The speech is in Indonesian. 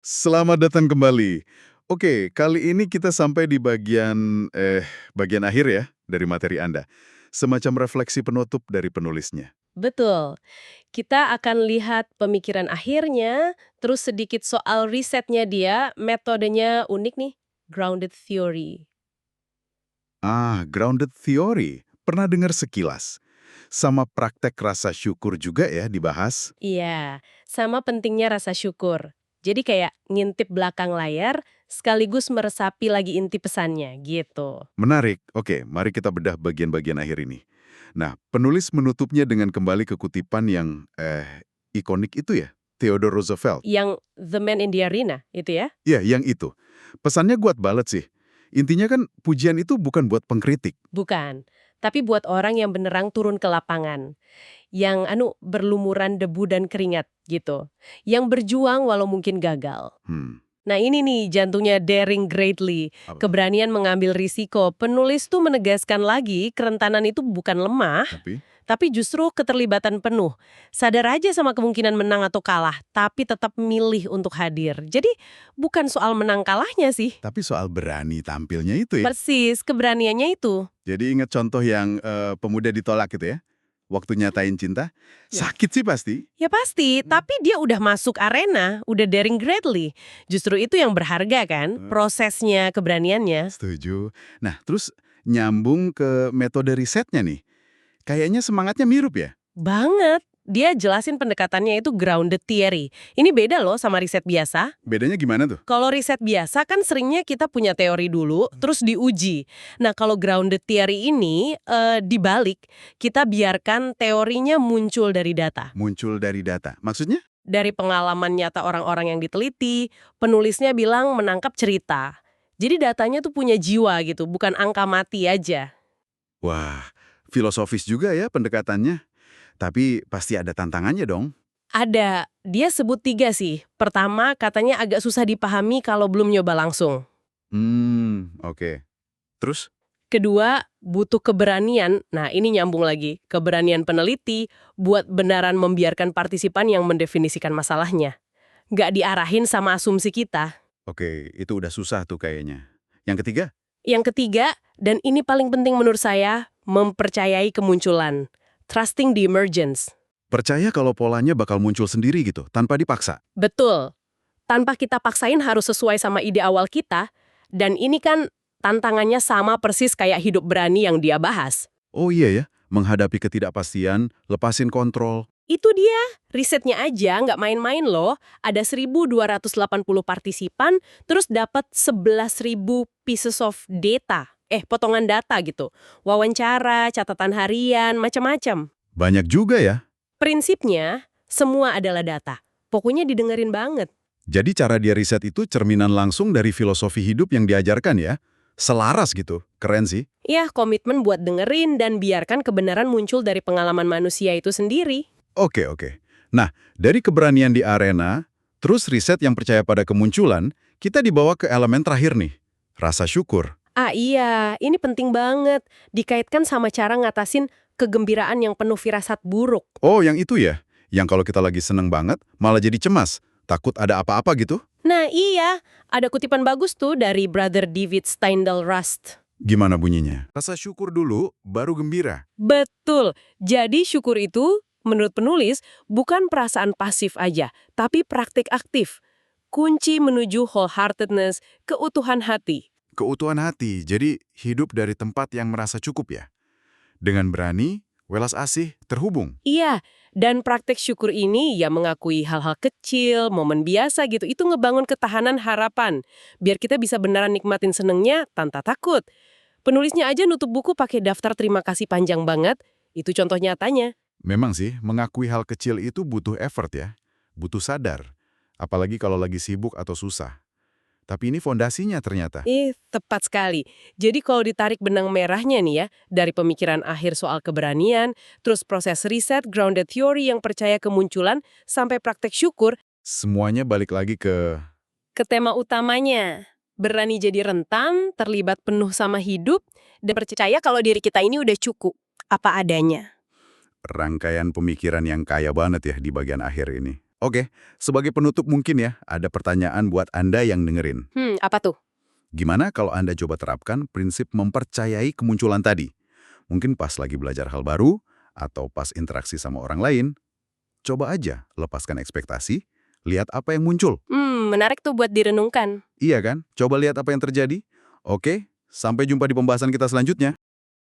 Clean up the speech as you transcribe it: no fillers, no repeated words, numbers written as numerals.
Selamat datang kembali. Oke, kali ini kita sampai di bagian akhir ya dari materi Anda. Semacam refleksi penutup dari penulisnya. Betul. Kita akan lihat pemikiran akhirnya, terus sedikit soal risetnya dia, metodenya unik nih, grounded theory. Grounded theory. Pernah dengar sekilas. Sama praktek rasa syukur juga ya dibahas. Iya, sama pentingnya rasa syukur. Jadi kayak ngintip belakang layar, sekaligus meresapi lagi inti pesannya, gitu. Menarik. Oke, mari kita bedah bagian-bagian akhir ini. Nah, penulis menutupnya dengan kembali ke kutipan yang ikonik itu ya, Theodore Roosevelt. Yang The Man in the Arena, itu ya? Ya, yang itu. Pesannya kuat banget sih. Intinya kan pujian itu bukan buat pengkritik. Bukan. Tapi buat orang yang benerang turun ke lapangan. Yang berlumuran debu dan keringat, gitu. Yang berjuang walau mungkin gagal. Hmm, Nah ini nih jantungnya daring greatly, apa tuh? keberanian mengambil risiko. Penulis tuh menegaskan lagi kerentanan itu bukan lemah, Tapi, tapi justru keterlibatan penuh. Sadar aja sama kemungkinan menang atau kalah, tapi tetap milih untuk hadir. Jadi bukan soal menang kalahnya sih. tapi soal berani tampilnya itu ya. Persis, keberaniannya itu. Jadi ingat contoh yang pemuda ditolak gitu ya. Waktu nyatain cinta, Ya. sakit sih pasti. Ya pasti, tapi dia udah masuk arena, udah daring greatly. Justru itu yang berharga kan, Eh, prosesnya, keberaniannya. Setuju. Nah, terus nyambung ke metode risetnya nih. Kayaknya semangatnya mirip ya. Banget. Dia jelasin pendekatannya itu grounded theory. Ini beda loh sama riset biasa. Bedanya gimana tuh? Kalau riset biasa kan seringnya kita punya teori dulu, terus diuji. Nah kalau grounded theory ini dibalik, kita biarkan teorinya muncul dari data. Muncul dari data. Maksudnya? Dari pengalaman nyata orang-orang yang diteliti, penulisnya bilang menangkap cerita. Jadi datanya tuh punya jiwa gitu, bukan angka mati aja. Wah, filosofis juga ya pendekatannya. Tapi pasti ada tantangannya dong. Ada, dia sebut 3 sih. Pertama, katanya agak susah dipahami kalau belum nyoba langsung. Oke. Terus? Kedua, butuh keberanian, nah ini nyambung lagi, keberanian peneliti buat benaran membiarkan partisipan yang mendefinisikan masalahnya. Nggak diarahin sama asumsi kita. Oke, itu udah susah tuh kayaknya. Yang ketiga? Yang ketiga, dan ini paling penting menurut saya, mempercayai kemunculan. Trusting the emergence. Percaya kalau polanya bakal muncul sendiri gitu, tanpa dipaksa. Betul. Tanpa kita paksain harus sesuai sama ide awal kita, dan ini kan tantangannya sama persis kayak hidup berani yang dia bahas. Oh iya ya, menghadapi ketidakpastian, lepasin kontrol. Itu dia, risetnya aja nggak main-main loh. Ada 1.280 partisipan, terus dapat 11.000 pieces of data. Potongan data gitu. Wawancara, catatan harian, macam-macam. Banyak juga ya. Prinsipnya, semua adalah data. Pokoknya didengerin banget. Jadi cara dia riset itu cerminan langsung dari filosofi hidup yang diajarkan ya. Selaras gitu, keren sih. Ya, komitmen buat dengerin dan biarkan kebenaran muncul dari pengalaman manusia itu sendiri. Oke. Nah, dari keberanian di arena, terus riset yang percaya pada kemunculan, kita dibawa ke elemen terakhir nih, rasa syukur. Ah iya, ini penting banget. Dikaitkan sama cara ngatasin kegembiraan yang penuh firasat buruk. Oh, yang itu ya? Yang kalau kita lagi seneng banget, malah jadi cemas. Takut ada apa-apa gitu? Nah iya, ada kutipan bagus tuh dari Brother David Steindl Rast. Gimana bunyinya? Rasa syukur dulu, baru gembira. Betul, jadi syukur itu, menurut penulis, bukan perasaan pasif aja, tapi praktik aktif. Kunci menuju wholeheartedness, keutuhan hati. Keutuhan hati, jadi hidup dari tempat yang merasa cukup ya. Dengan berani, welas asih, terhubung. Iya, dan praktek syukur ini ya mengakui hal-hal kecil, momen biasa gitu, itu ngebangun ketahanan harapan. Biar kita bisa beneran nikmatin senengnya tanpa takut. Penulisnya aja nutup buku pakai daftar terima kasih panjang banget, itu contoh nyatanya. Memang sih, mengakui hal kecil itu butuh effort ya. Butuh sadar. Apalagi kalau lagi sibuk atau susah. Tapi ini fondasinya ternyata. Tepat sekali. Jadi kalau ditarik benang merahnya nih ya, dari pemikiran akhir soal keberanian, terus proses riset, grounded theory yang percaya kemunculan, sampai praktek syukur, Semuanya balik lagi ke tema utamanya. Berani jadi rentan, terlibat penuh sama hidup, dan percaya kalau diri kita ini udah cukup, apa adanya. rangkaian pemikiran yang kaya banget ya di bagian akhir ini. Oke, sebagai penutup mungkin ya, ada pertanyaan buat Anda yang dengerin. Apa tuh? Gimana kalau Anda coba terapkan prinsip mempercayai kemunculan tadi? Mungkin pas lagi belajar hal baru, atau pas interaksi sama orang lain. Coba aja lepaskan ekspektasi, lihat apa yang muncul. Menarik tuh buat direnungkan. Iya kan? Coba lihat apa yang terjadi. Oke, sampai jumpa di pembahasan kita selanjutnya.